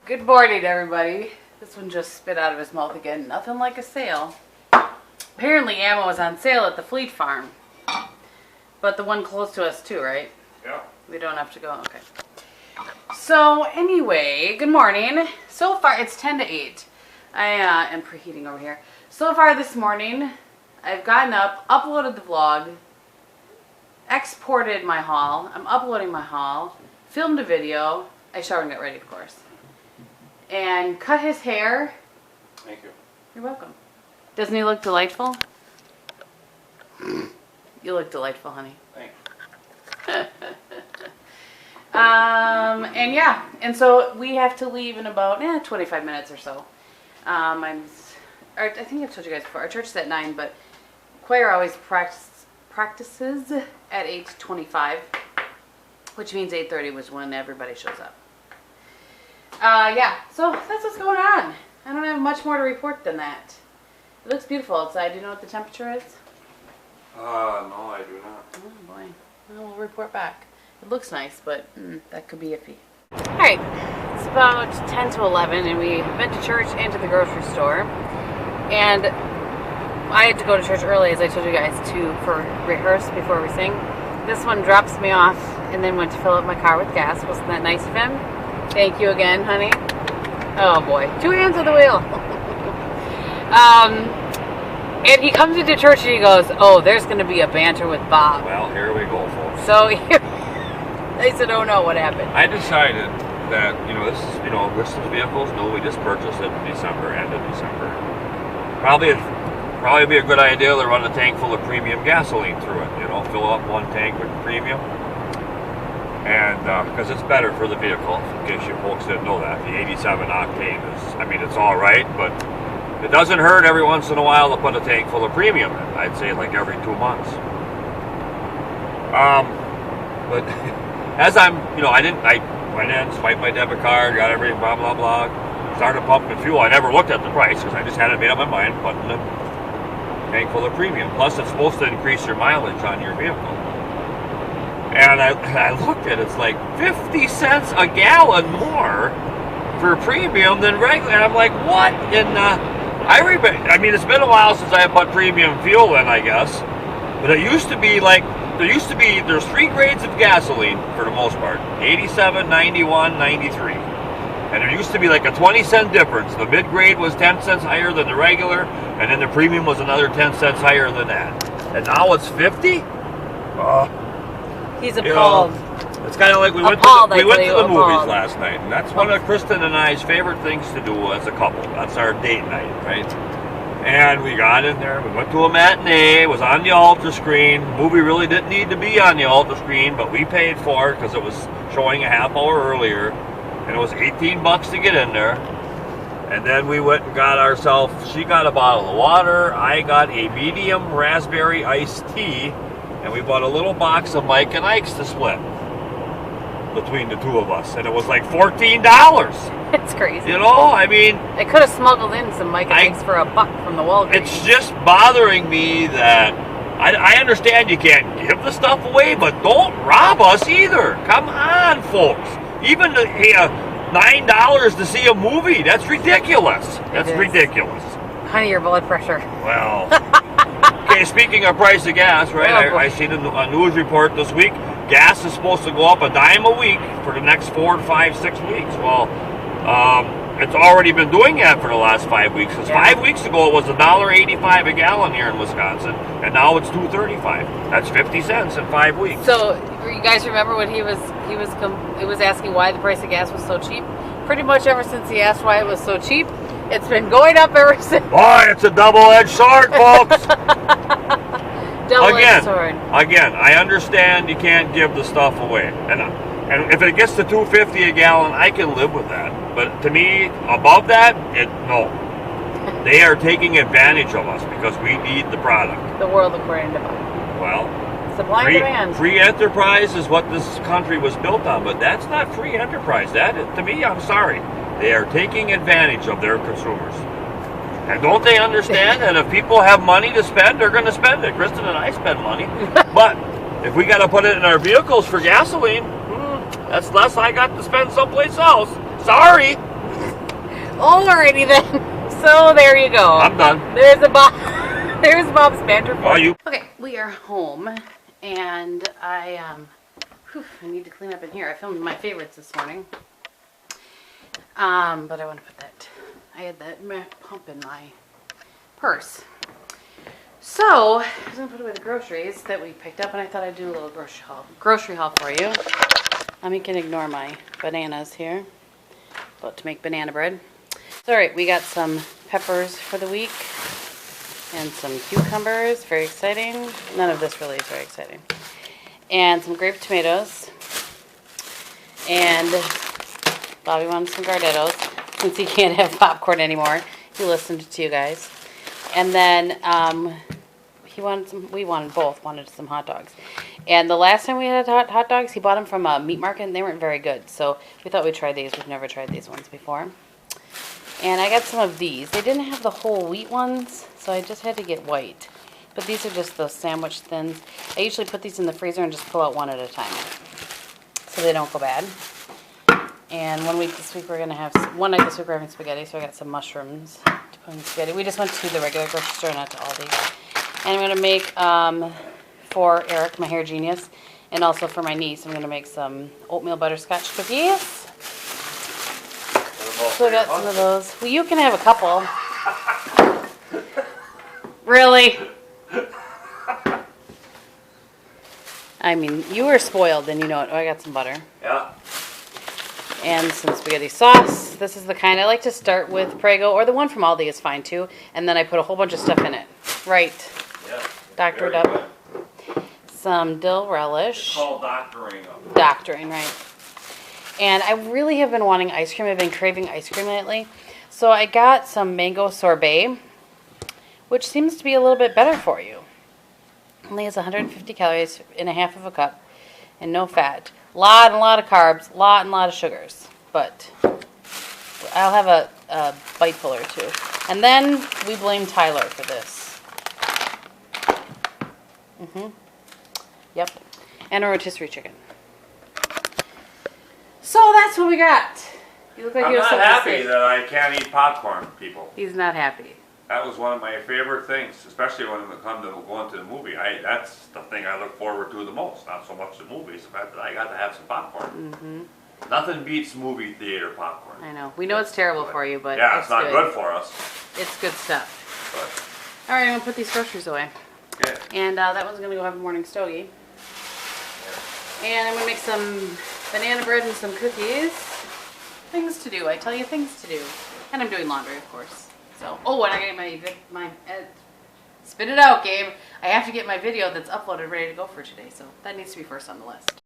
Good morning, everybody. This one just spit out of his mouth again. Nothing like a sale. Apparently ammo was on sale at the Fleet Farm. But the one close to us too, right? Yeah. We don't have to go, okay. So anyway, good morning. So far, it's 10 to 8. I am preheating over here. So far this morning, I've gotten up, uploaded the vlog, exported my haul. I'm uploading my haul, filmed a video. I showered and got ready, of course. And cut his hair. Thank you. You're welcome. Doesn't he look delightful? You look delightful, honey. Thanks. And yeah, and so we have to leave in about 25 minutes or so. I think I've told you guys before, our church is at 9, but choir always practices at 8:25, which means 8:30 was when everybody shows up. Yeah, so that's what's going on. I don't have much more to report than that. It looks beautiful outside. Do you know what the temperature is? No, I do not. Oh boy. Well, we'll report back. It looks nice, but that could be iffy. Alright, it's about 10 to 11, and we went to church and to the grocery store. And I had to go to church early, as I told you guys, for rehearse before we sing. This one drops me off and then went to fill up my car with gas. Wasn't that nice of him? Thank you again, honey. Oh boy, 2 hands on the wheel. And he comes into church and he goes, "Oh, there's going to be a banter with Bob." Well, here we go, folks. So I said, "Oh no, what happened?" I decided that, this is, Kristen's vehicles. No, we just purchased it in December, end of December. Probably be a good idea to run a tank full of premium gasoline through it. Fill up one tank with premium. And because it's better for the vehicle, in case you folks didn't know that. The 87 octane is, it's all right, but it doesn't hurt every once in a while to put a tank full of premium in. I'd say like every 2 months. But as I went in, swiped my debit card, got everything, blah, blah, blah, started pumping fuel. I never looked at the price because I just hadn't made up my mind putting a tank full of premium. Plus, it's supposed to increase your mileage on your vehicle. And I looked at it, it's like 50 cents a gallon more for premium than regular. And I'm like, what in it's been a while since I put premium fuel in, I guess. But it used to be there's 3 grades of gasoline for the most part. 87, 91, 93. And there used to be like a 20-cent difference. The mid-grade was 10 cents higher than the regular, and then the premium was another 10 cents higher than that. And now it's 50? He's appalled. It's kind of like we went to the movies last night, and that's one of Kristen and I's favorite things to do as a couple. That's our date night, right? And we got in there, we went to a matinee, it was on the Ultra screen. The movie really didn't need to be on the Ultra screen, but we paid for it because it was showing a half hour earlier, and it was $18 to get in there. And then we went and got ourselves, she got a bottle of water, I got a medium raspberry iced tea, and we bought a little box of Mike and Ike's to split between the two of us, and it was like $14. It's crazy. I could have smuggled in some Mike and Ike's for $1 from the Walgreens. It's just bothering me that I understand you can't give the stuff away, but don't rob us either. Come on, folks. Even $9 to see a movie, that's ridiculous. That's ridiculous. Honey, your blood pressure. Well, okay, speaking of price of gas, right? I seen a news report this week. Gas is supposed to go up a dime a week for the next 4 to 5, 6 weeks. Well, it's already been doing that for the last 5 weeks. Because 5 weeks ago it was $1.85 a gallon here in Wisconsin, and now it's $2.35. That's 50 cents in 5 weeks. So, you guys remember when he was asking why the price of gas was so cheap? Pretty much ever since he asked why it was so cheap, it's been going up ever since. Boy, it's a double-edged sword, folks. Double-edged sword. Again, I understand you can't give the stuff away, and if it gets to $2.50 a gallon, I can live with that. But to me, above that, no. They are taking advantage of us because we need the product. The world according to Bob. Well, supply and demand. Free enterprise is what this country was built on, but that's not free enterprise. To me, I'm sorry. They are taking advantage of their consumers. And don't they understand that if people have money to spend, they're going to spend it? Kristen and I spend money. But if we got to put it in our vehicles for gasoline, that's less I got to spend someplace else. Sorry. Alrighty then. So there you go. I'm done. There's Bob's banter. Oh, you. Okay, we are home, and I need to clean up in here. I filmed my favorites this morning. But I want to put that. I had that pump in my purse. So I was gonna put away the groceries that we picked up, and I thought I'd do a little grocery haul for you. You can ignore my bananas here. About to make banana bread. So, all right, we got some peppers for the week and some cucumbers. Very exciting. None of this really is very exciting. And some grape tomatoes. And Bobby wanted some Gardettos since he can't have popcorn anymore. He listened to you guys. And then we both wanted some hot dogs. And the last time we had hot dogs, he bought them from a meat market, and they weren't very good. So we thought we'd try these. We've never tried these ones before. And I got some of these. They didn't have the whole wheat ones, so I just had to get white. But these are just those sandwich thins. I usually put these in the freezer and just pull out one at a time, so they don't go bad. And one night this week we're having spaghetti, so I got some mushrooms to put in spaghetti. We just went to the regular grocery store, not to Aldi. And I'm going to make, for Eric, my hair genius, and also for my niece, I'm going to make some oatmeal butterscotch cookies. So I got some of those. Well, you can have a couple. Really? I mean, you were spoiled, and you know it. Oh, I got some butter. Yeah. And some spaghetti sauce. This is the kind I like to start with Prego, or the one from Aldi is fine too. And then I put a whole bunch of stuff in it. Right. Yeah. Doctored up. Good. Some dill relish. It's called doctoring up. Doctoring, right. And I really have been wanting ice cream. I've been craving ice cream lately. So I got some mango sorbet, which seems to be a little bit better for you. Only has 150 calories in a half of a cup and no fat. Lot of carbs, lot of sugars. But I'll have a biteful or two. And then we blame Tyler for this. Yep. And a rotisserie chicken. So that's what we got. You look like I'm you have not something to happy say. that I can't eat popcorn, people. He's not happy. That was one of my favorite things, especially when it comes to going to the movie. That's the thing I look forward to the most. Not so much the movies, the fact that I got to have some popcorn. Nothing beats movie theater popcorn. I know. We know it's terrible for you, but yeah, it's not good for us. It's good stuff. But, all right, I'm going to put these groceries away. okay. And that one's going to go have a morning stogie. And I'm going to make some banana bread and some cookies. Things to do. I tell you, things to do. And I'm doing laundry, of course. So, and I got my spit it out, Gabe. I have to get my video that's uploaded ready to go for today. So that needs to be first on the list.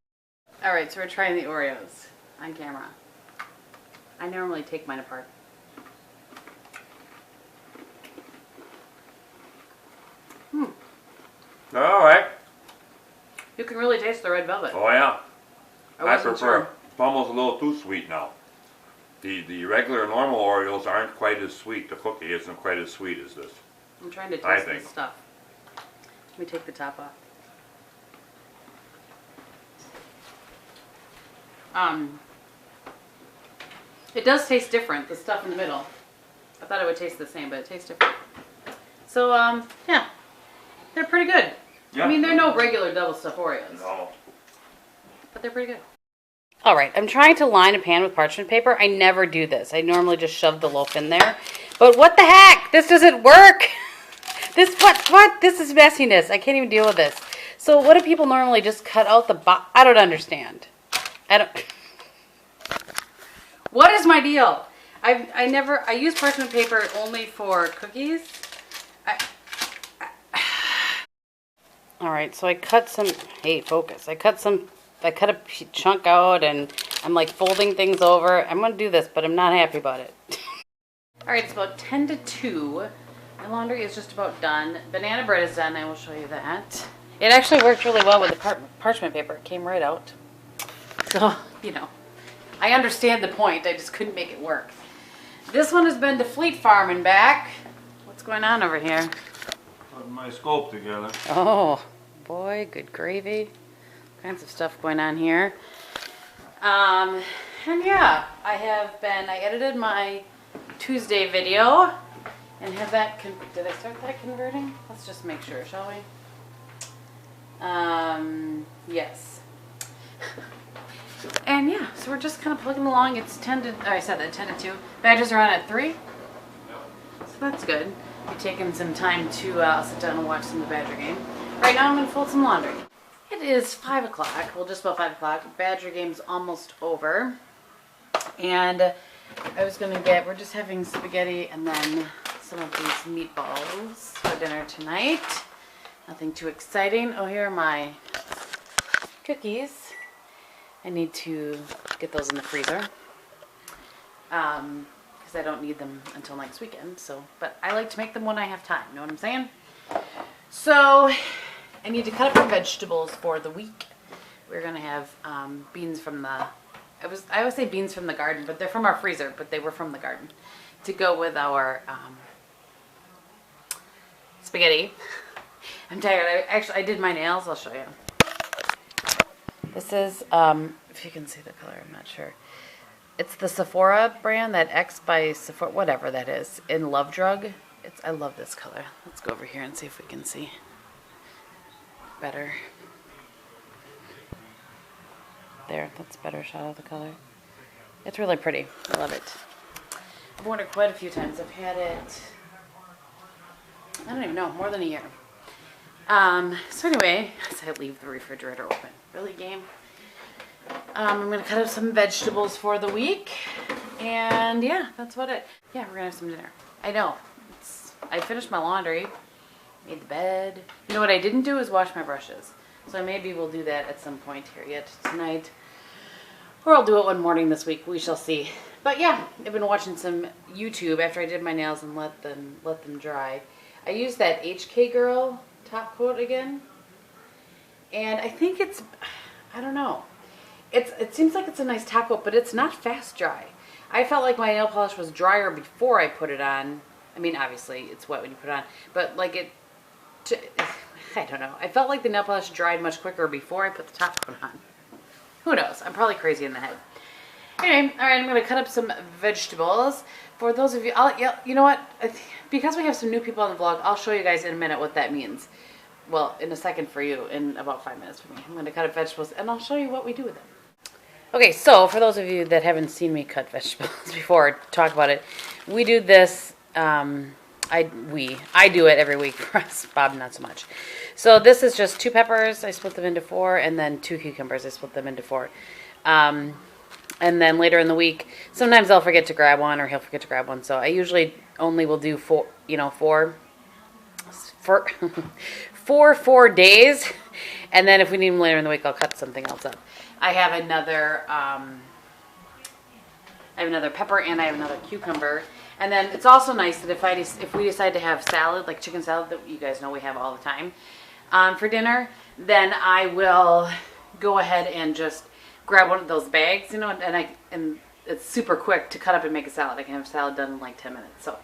All right, so we're trying the Oreos on camera. I normally take mine apart. All right. You can really taste the red velvet. Oh yeah. I prefer. Sure. It's almost a little too sweet now. The regular normal Oreos aren't quite as sweet. The cookie isn't quite as sweet as this. I'm trying to taste this stuff. Let me take the top off. It does taste different, the stuff in the middle. I thought it would taste the same, but it tastes different. So, yeah. They're pretty good. Yeah. I mean, they're no regular double stuffed Oreos. No. But they're pretty good. All right, I'm trying to line a pan with parchment paper. I never do this. I normally just shove the loaf in there. But what the heck? This doesn't work. What? This is messiness. I can't even deal with this. So what do people normally just cut out the I don't understand. What is my deal? I use parchment paper only for cookies. All right, so I cut some, hey, focus. I cut a chunk out and I'm like folding things over. I'm going to do this, but I'm not happy about it. All right, it's about 10 to 2. My laundry is just about done. Banana bread is done. I will show you that. It actually worked really well with the parchment paper. It came right out. So, you know, I understand the point. I just couldn't make it work. This one has been to Fleet Farm and back. What's going on over here? Putting my scope together. Oh, boy, good gravy. All kinds of stuff going on here. And yeah, I edited my Tuesday video and have that, did I start that converting? Let's just make sure, shall we? Yes. And yeah, so we're just kind of plugging along. It's 10 to, I said that, 10 to 2. Badgers are on at 3. So that's good. We're taking some time to sit down and watch some of the Badger game. Right now I'm going to fold some laundry. It is 5 o'clock, well just about 5 o'clock. Badger game's almost over. And I was going to get, we're just having spaghetti and then some of these meatballs for dinner tonight. Nothing too exciting. Oh, here are my cookies. I need to get those in the freezer. Because I don't need them until next weekend. So, but I like to make them when I have time. You know what I'm saying? So, I need to cut up our vegetables for the week. We're going to have beans from the... I always say beans from the garden, but they're from our freezer, but they were from the garden. To go with our spaghetti. I'm tired. I did my nails. I'll show you. This is, if you can see the color, I'm not sure. It's the Sephora brand, that X by Sephora, whatever that is, in Love Drug. I love this color. Let's go over here and see if we can see better. There, that's a better shot of the color. It's really pretty. I love it. I've worn it quite a few times. I've had it, I don't even know, more than a year. So anyway, as I leave the refrigerator open. Really, game? I'm going to cut up some vegetables for the week. And yeah, that's about it. Yeah, we're going to have some dinner. I know. I finished my laundry. Made the bed. You know what I didn't do is wash my brushes. So maybe we'll do that at some point here yet tonight. Or I'll do it one morning this week. We shall see. But yeah, I've been watching some YouTube after I did my nails and let them dry. I used that HK Girl top coat again. And I think it's, I don't know. It seems like it's a nice top coat, but it's not fast dry. I felt like my nail polish was drier before I put it on. I mean, obviously it's wet when you put it on. But like I don't know. I felt like the nail polish dried much quicker before I put the top coat on. Who knows? I'm probably crazy in the head. Anyway, all right, I'm going to cut up some vegetables. For those of you, you know what? Because we have some new people on the vlog, I'll show you guys in a minute what that means. Well, in a second for you, in about 5 minutes for me. I'm going to cut up vegetables, and I'll show you what we do with them. Okay, so for those of you that haven't seen me cut vegetables before, or talk about it, we do this, I do it every week for us, Bob not so much. So this is just 2 peppers, I split them into 4, and then 2 cucumbers, I split them into 4. And then later in the week, sometimes I'll forget to grab one, or he'll forget to grab one, so I usually only will do 4 days, and then if we need them later in the week, I'll cut something else up. I have another pepper, and I have another cucumber. And then it's also nice that if we decide to have salad, like chicken salad that you guys know we have all the time for dinner, then I will go ahead and just grab one of those bags, you know, and it's super quick to cut up and make a salad. I can have salad done in like 10 minutes. So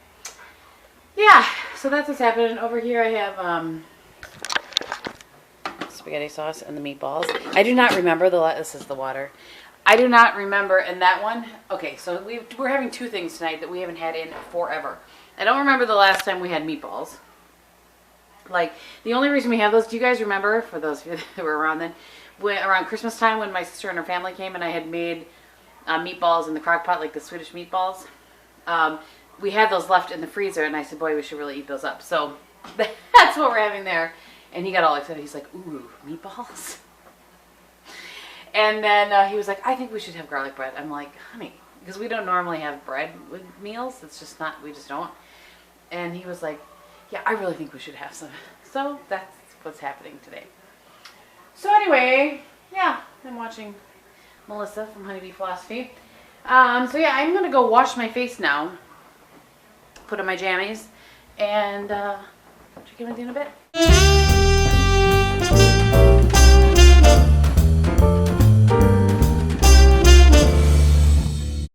yeah, so that's what's happening. Over here I have spaghetti sauce and the meatballs. I do not remember this is the water. I do not remember in that one. Okay, so we're having 2 things tonight that we haven't had in forever. I don't remember the last time we had meatballs. Like, the only reason we have those, do you guys remember, for those of you that were around then, around Christmas time when my sister and her family came and I had made meatballs in the crock pot, like the Swedish meatballs. We had those left in the freezer and I said, boy, we should really eat those up. So that's what we're having there. And he got all excited. He's like, ooh, meatballs? And then he was like, I think we should have garlic bread. I'm like, honey, because we don't normally have bread with meals. It's just not, we just don't. And he was like, yeah, I really think we should have some. So that's what's happening today. So anyway, yeah, I'm watching Melissa from Honeybee Philosophy. So yeah, I'm going to go wash my face now. Put on my jammies. And check in with you in a bit.